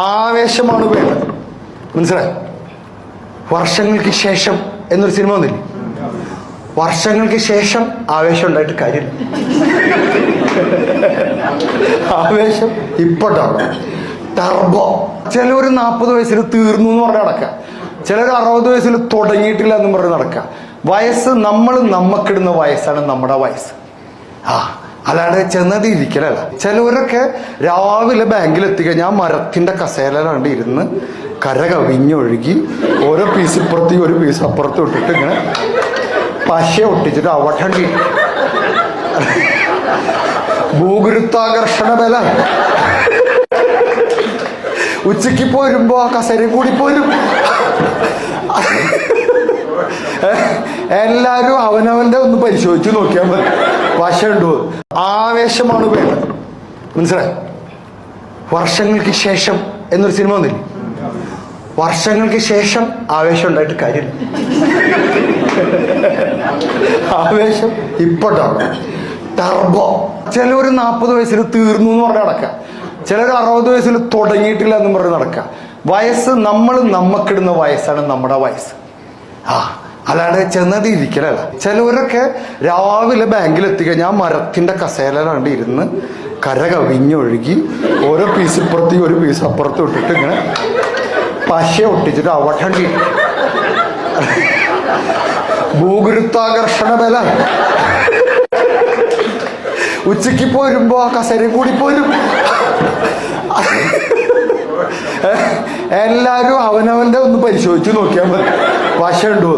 ആവേശമാണ് വേണ്ടത്. മനസ്സിലായി? വർഷങ്ങൾക്ക് ശേഷം എന്നൊരു സിനിമ വന്നില്ലേ? വർഷങ്ങൾക്ക് ശേഷം ആവേശം ഉണ്ടായിട്ട് കാര്യമില്ല. ആവേശം ഇപ്പോട്ടാണ്. ടർബോ. ചിലർ 40 വയസ്സിൽ തീർന്നു എന്ന് പറഞ്ഞ് നടക്കുക, ചിലർ 60 വയസ്സിൽ തുടങ്ങിയിട്ടില്ല എന്ന് പറഞ്ഞ് നടക്കുക. വയസ്സ് നമ്മൾ നമ്മക്കിടുന്ന വയസ്സാണ് നമ്മുടെ വയസ്സ്. അല്ലാണ്ട് ചെന്നത് ഇരിക്കലല്ല. ചിലവരൊക്കെ രാവിലെ ബാങ്കിൽ എത്തിക്കഴിഞ്ഞാൽ മരത്തിന്റെ കസേരയിലാണ്ട് ഇരുന്ന് കര കവിഞ്ഞൊഴുകി ഓരോ പീസ് ഇപ്പുറത്തേക്ക് ഒരു പീസ് അപ്പുറത്ത് ഇട്ടിട്ട് ഇങ്ങനെ പശ ഒട്ടിച്ചിട്ട് അവട്ടണ്ടി. ഭൂഗുരുത്വാകർഷണ ബല. ഉച്ചക്ക് പോരുമ്പോ ആ കസേരയും കൂടി പോരും. എല്ലാരും അവനവന്റെ ഒന്ന് പരിശോധിച്ച് നോക്കിയാൽ മതി പശ ഉണ്ടോ. ആവേശമാണ് വേണ്ടത്. മനസ്സിലായി? വർഷങ്ങൾക്ക് ശേഷം എന്നൊരു സിനിമ വന്നില്ലേ? വർഷങ്ങൾക്ക് ശേഷം ആവേശം ഉണ്ടായിട്ട് കാര്യമില്ല. ആവേശം ഇപ്പോട്ടാണ്. ടർബോ. ചിലർ 40 വയസ്സിൽ തീർന്നു എന്ന് പറഞ്ഞ് നടക്കുക, ചിലർ 60 വയസ്സിൽ തുടങ്ങിയിട്ടില്ല എന്ന് പറഞ്ഞ് നടക്കുക. വയസ്സ് നമ്മൾ നമ്മക്കിടുന്ന വയസ്സാണ് നമ്മുടെ വയസ്സ്. അല്ലാണ്ട് ചെന്നത് ഇരിക്കലല്ല. ചിലവരൊക്കെ രാവിലെ ബാങ്കിൽ എത്തിക്കഴിഞ്ഞാൽ മരത്തിന്റെ കസേരയിലാണ്ട് ഇരുന്ന് കര കവിഞ്ഞൊഴുകി ഓരോ പീസ് ഇപ്പുറത്തേക്ക് ഒരു പീസ് അപ്പുറത്ത് ഇട്ടിട്ട് ഇങ്ങനെ പശ ഒട്ടിച്ചിട്ട് അവട്ടണ്ടി. ഭൂഗുരുത്വാകർഷണ ബല. ഉച്ചക്ക് പോരുമ്പോ ആ കസേരയും കൂടി പോരും. എല്ലാരും അവനവന്റെ ഒന്ന് പരിശോധിച്ച് നോക്കിയാൽ മതി പശ ഉണ്ടോ.